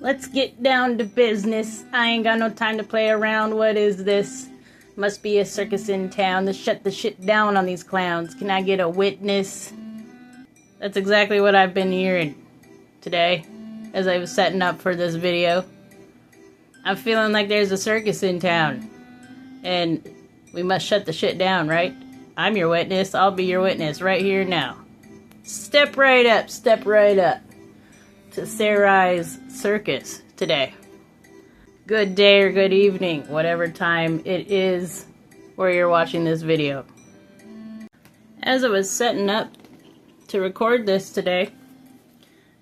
Let's get down to business. I ain't got no time to play around. What is this? Must be a circus in town. Let's shut the shit down on these clowns. Can I get a witness? That's exactly what I've been hearing today as I was setting up for this video. I'm feeling like there's a circus in town. And we must shut the shit down, right? I'm your witness. I'll be your witness right here now. Step right up to Sarai's Circus today. Good day or good evening, whatever time it is where you're watching this video. As I was setting up to record this today,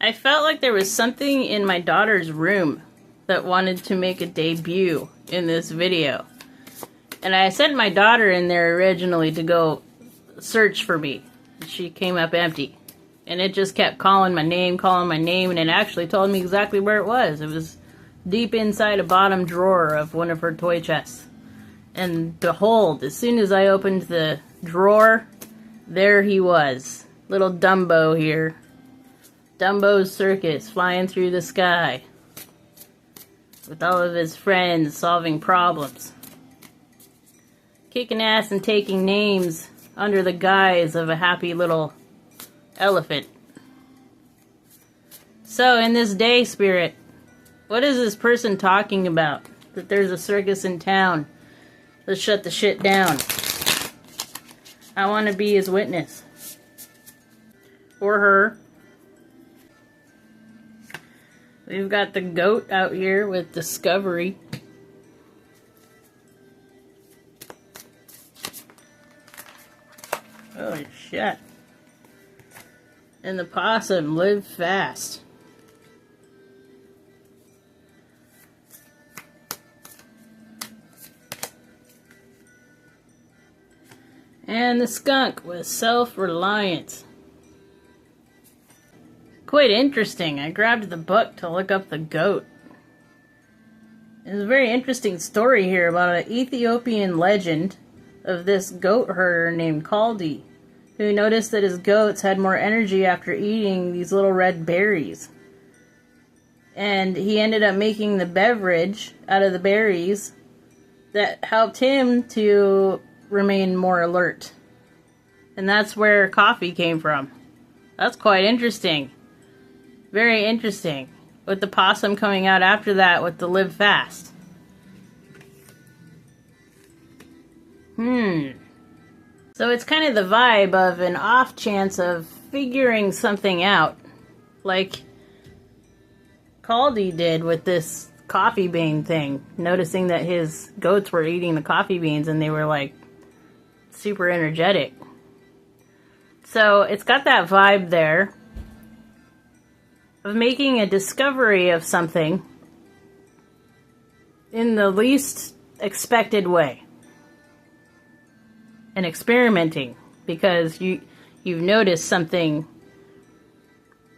I felt like there was something in my daughter's room that wanted to make a debut in this video. And I sent my daughter in there originally to go search for me. She came up empty. And it just kept calling my name, and it actually told me exactly where it was. It was deep inside a bottom drawer of one of her toy chests. And behold, as soon as I opened the drawer, there he was. Little Dumbo here. Dumbo's Circus, flying through the sky. With all of his friends solving problems. Kicking ass and taking names under the guise of a happy little elephant. So, in this day spirit, what is this person talking about? That there's a circus in town. Let's shut the shit down. I want to be his witness. Or her. We've got the goat out here with Discovery. Holy shit. And the possum, Live Fast. And the skunk with Self-Reliance. Quite interesting. I grabbed the book to look up the goat. There's a very interesting story here about an Ethiopian legend of this goat herder named Kaldi, who noticed that his goats had more energy after eating these little red berries. And he ended up making the beverage out of the berries that helped him to remain more alert. And that's where coffee came from. That's quite interesting. Very interesting. With the possum coming out after that with the Live Fast. So it's kind of the vibe of an off chance of figuring something out. Like Kaldi did with this coffee bean thing. Noticing that his goats were eating the coffee beans and they were like super energetic. So it's got that vibe there of making a discovery of something in the least expected way. And experimenting, because you've noticed something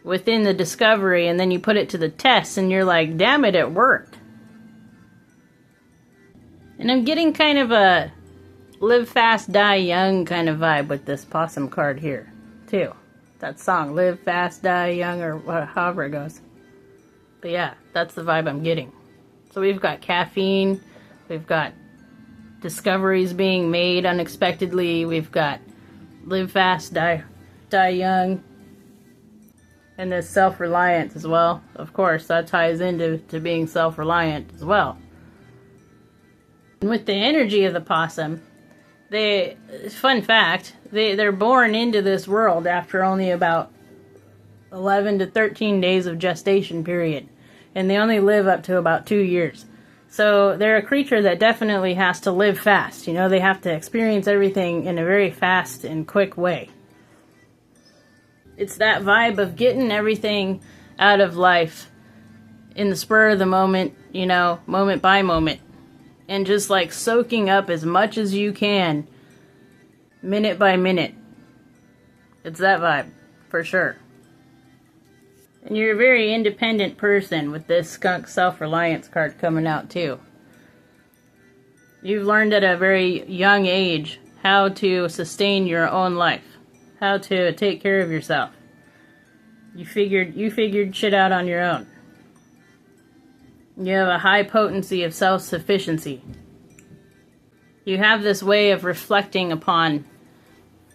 within the discovery and then you put it to the test and you're like, damn it worked. And I'm getting kind of a Live Fast, Die Young kind of vibe with this possum card here, too. That song, Live Fast, Die Young, or however it goes. But yeah, that's the vibe I'm getting. So we've got caffeine, we've got discoveries being made unexpectedly, we've got Live Fast, Die Young, and this Self-Reliance as well. Of course, that ties into being self-reliant as well. And with the energy of the possum, fun fact, they're born into this world after only about 11 to 13 days of gestation period. And they only live up to about 2 years. So they're a creature that definitely has to live fast. You know, they have to experience everything in a very fast and quick way. It's that vibe of getting everything out of life in the spur of the moment, you know, moment by moment. And just like soaking up as much as you can, minute by minute. It's that vibe, for sure. And you're a very independent person with this skunk self-reliance card coming out too. You've learned at a very young age how to sustain your own life, how to take care of yourself. You figured shit out on your own. You have a high potency of self-sufficiency. You have this way of reflecting upon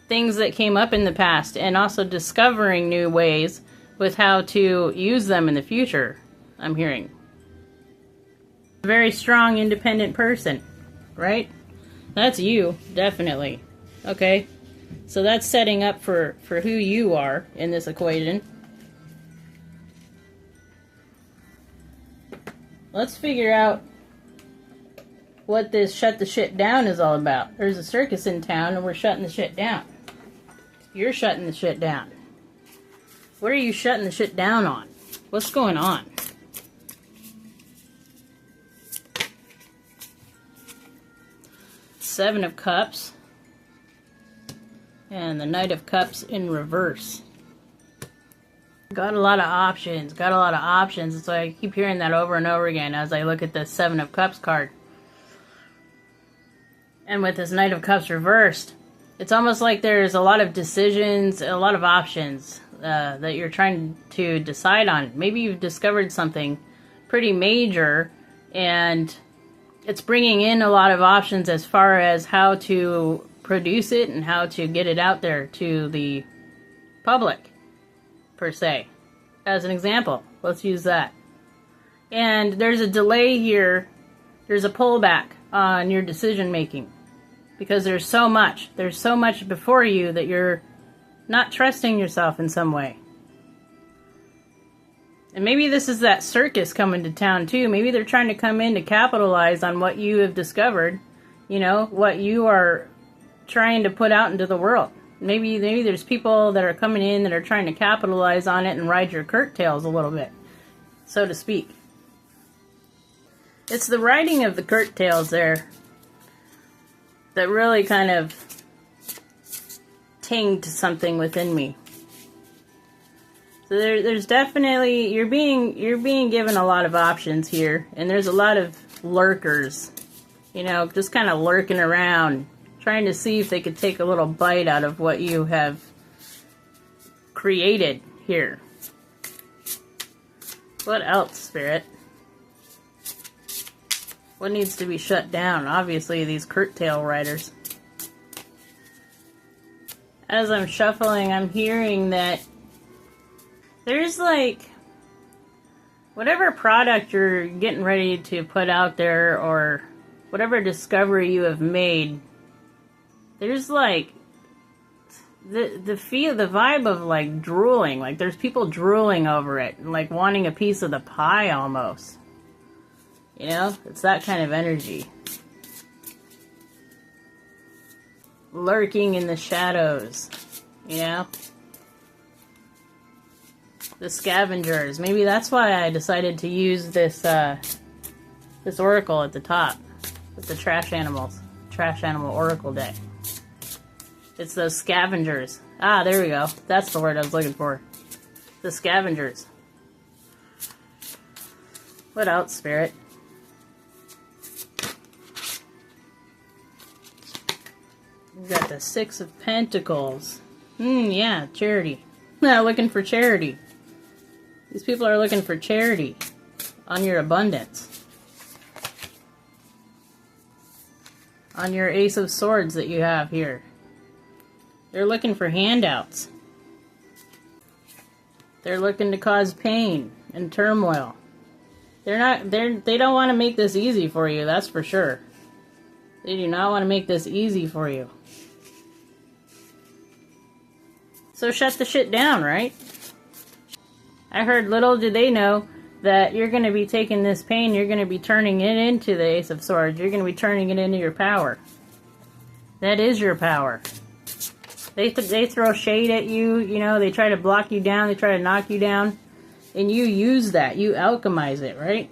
things that came up in the past and also discovering new ways with how to use them in the future, I'm hearing. A very strong, independent person, right? That's you, definitely. Okay? So that's setting up for who you are in this equation. Let's figure out what this shut the shit down is all about. There's a circus in town and we're shutting the shit down. You're shutting the shit down. What are you shutting the shit down on? What's going on? Seven of Cups. And the Knight of Cups in reverse. Got a lot of options. Got a lot of options. It's like I keep hearing that over and over again as I look at the Seven of Cups card. And with this Knight of Cups reversed, it's almost like there's a lot of decisions, a lot of options that you're trying to decide on. Maybe you've discovered something pretty major and it's bringing in a lot of options as far as how to produce it and how to get it out there to the public, per se. As an example, let's use that. And there's a delay here. There's a pullback on your decision making because there's so much before you that you're not trusting yourself in some way. And maybe this is that circus coming to town too. Maybe they're trying to come in to capitalize on what you have discovered, you know, what you are trying to put out into the world. Maybe there's people that are coming in that are trying to capitalize on it and ride your curtails a little bit, so to speak. It's the riding of the curtails there that really kind of tinged something within me. So there's definitely, you're being given a lot of options here, and there's a lot of lurkers, you know, just kind of lurking around, trying to see if they could take a little bite out of what you have created here. What else, Spirit? What needs to be shut down? Obviously, these curtail riders. As I'm shuffling, I'm hearing that there's like, whatever product you're getting ready to put out there or whatever discovery you have made, there's like the vibe of like drooling, like there's people drooling over it and like wanting a piece of the pie almost. You know, it's that kind of energy. Lurking in the shadows, you know? The scavengers. Maybe that's why I decided to use this this oracle at the top with the trash animals. Trash animal oracle deck. It's those scavengers. Ah, there we go. That's the word I was looking for. The scavengers. What else, Spirit? We've got the Six of Pentacles. Yeah, charity. Looking for charity. These people are looking for charity on your abundance. On your Ace of Swords that you have here. They're looking for handouts. They're looking to cause pain and turmoil. They don't want to make this easy for you, that's for sure. They do not want to make this easy for you. So shut the shit down, right? I heard, little did they know that you're going to be taking this pain, you're going to be turning it into the Ace of Swords. You're going to be turning it into your power. That is your power. They throw shade at you, you know, they try to block you down, they try to knock you down. And you use that, you alchemize it, right?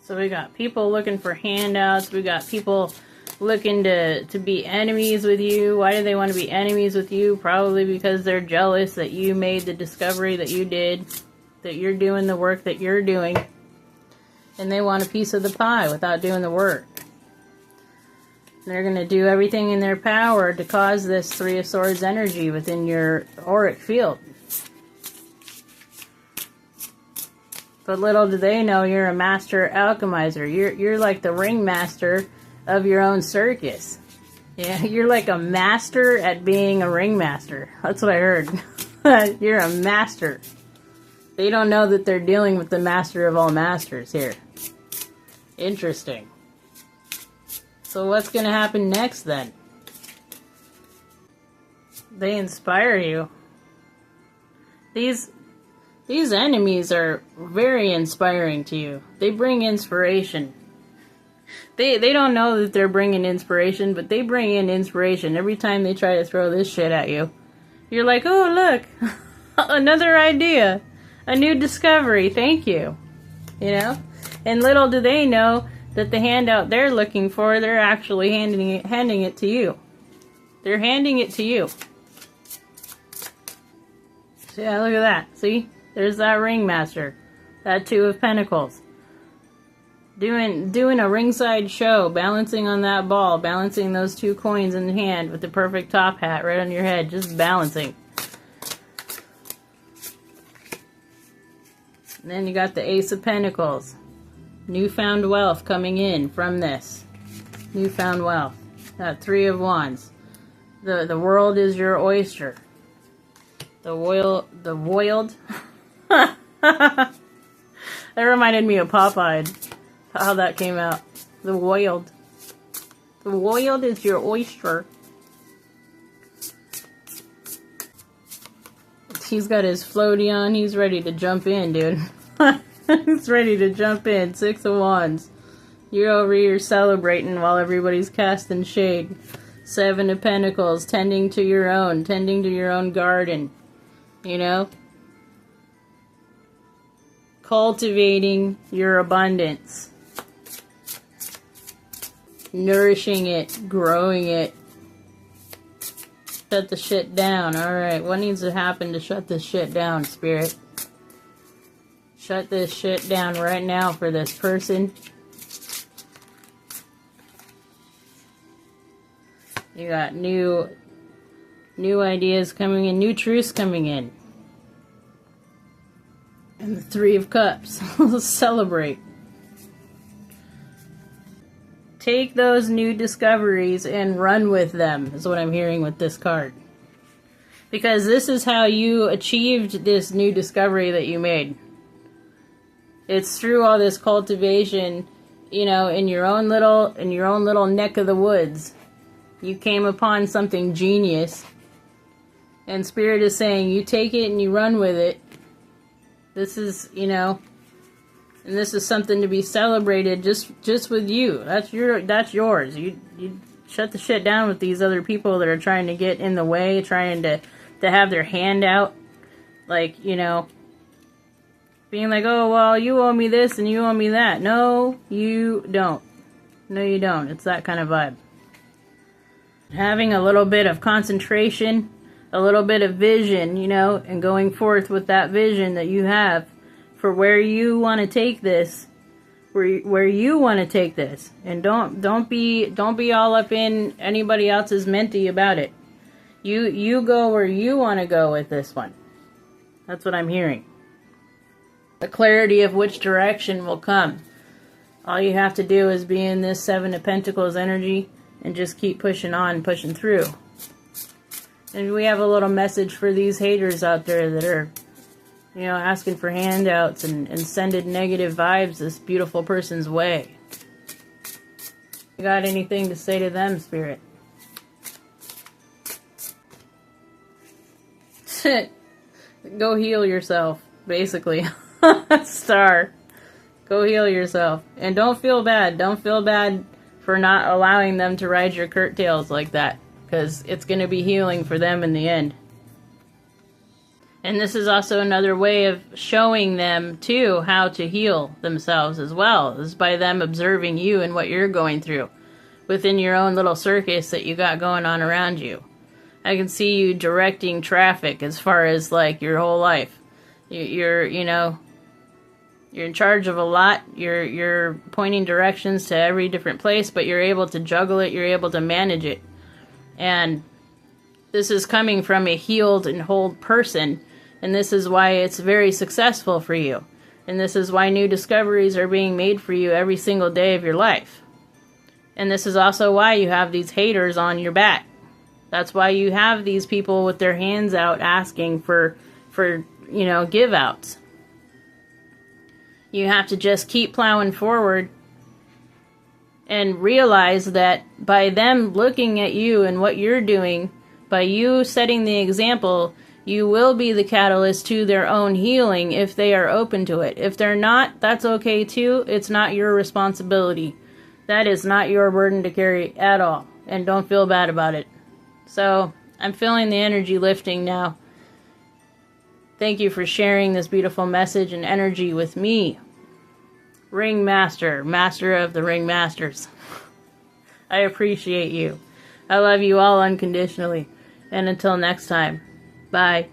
So we got people looking for handouts, we got people looking to be enemies with you. Why do they want to be enemies with you? Probably because they're jealous that you made the discovery that you did, that you're doing the work that you're doing, and they want a piece of the pie without doing the work. They're going to do everything in their power to cause this Three of Swords energy within your auric field. But little do they know you're a master alchemizer. You're like the ringmaster of your own circus. Yeah, you're like a master at being a ringmaster. That's what I heard. You're a master. They don't know that they're dealing with the master of all masters here. Interesting. So what's going to happen next then? They inspire you. These enemies are very inspiring to you. They bring inspiration. They don't know that they're bringing inspiration, but they bring in inspiration every time they try to throw this shit at you. You're like, oh, look, another idea, a new discovery, thank you. You know? And little do they know that the handout they're looking for, they're actually handing it to you. They're handing it to you. So yeah, look at that. See? There's that ringmaster. That Two of Pentacles. Doing a ringside show, balancing on that ball, balancing those 2 coins in the hand with the perfect top hat right on your head, just balancing. And then you got the Ace of Pentacles. Newfound wealth coming in from this. Newfound wealth. That 3 of Wands. The world is your oyster. The woiled. That reminded me of Popeye. How that came out. The woiled. The woiled is your oyster. He's got his floaty on. He's ready to jump in, dude. He's ready to jump in. 6 of Wands. You're over here celebrating while everybody's casting shade. 7 of Pentacles. Tending to your own garden. You know? Cultivating your abundance. Nourishing it, growing it. Shut the shit down. Alright, what needs to happen to shut this shit down, Spirit? Shut this shit down right now for this person. You got new ideas coming in, new truths coming in. And the 3 of Cups. Let's celebrate. Take those new discoveries and run with them, is what I'm hearing with this card. Because this is how you achieved this new discovery that you made. It's through all this cultivation, you know, in your own little neck of the woods. You came upon something genius. And Spirit is saying, you take it and you run with it. This is, you know, and this is something to be celebrated just with you. That's yours. You shut the shit down with these other people that are trying to get in the way, trying to have their hand out. Like, you know, being like, oh, well, you owe me this and you owe me that. No, you don't. No, you don't. It's that kind of vibe. Having a little bit of concentration, a little bit of vision, you know, and going forth with that vision that you have for where you want to take this, where you want to take this, and don't be all up in anybody else's mentee about it. You go where you want to go with this one. That's what I'm hearing. The clarity of which direction will come. All you have to do is be in this 7 of Pentacles energy and just keep pushing on, pushing through. And we have a little message for these haters out there that are, you know, asking for handouts and sending negative vibes this beautiful person's way. You got anything to say to them, Spirit? Go heal yourself, basically. Star. Go heal yourself. And don't feel bad. Don't feel bad for not allowing them to ride your curtails like that. Because it's going to be healing for them in the end. And this is also another way of showing them, too, how to heal themselves as well. Is by them observing you and what you're going through within your own little circus that you got going on around you. I can see you directing traffic as far as, like, your whole life. You're you know, you're in charge of a lot. You're pointing directions to every different place, but you're able to juggle it. You're able to manage it. And this is coming from a healed and whole person. And this is why it's very successful for you. And this is why new discoveries are being made for you every single day of your life. And this is also why you have these haters on your back. That's why you have these people with their hands out asking for give outs. You have to just keep plowing forward and realize that by them looking at you and what you're doing, by you setting the example, you will be the catalyst to their own healing if they are open to it. If they're not, that's okay too. It's not your responsibility. That is not your burden to carry at all. And don't feel bad about it. So, I'm feeling the energy lifting now. Thank you for sharing this beautiful message and energy with me. Ring Master, Master of the Ring Masters. I appreciate you. I love you all unconditionally. And until next time, bye.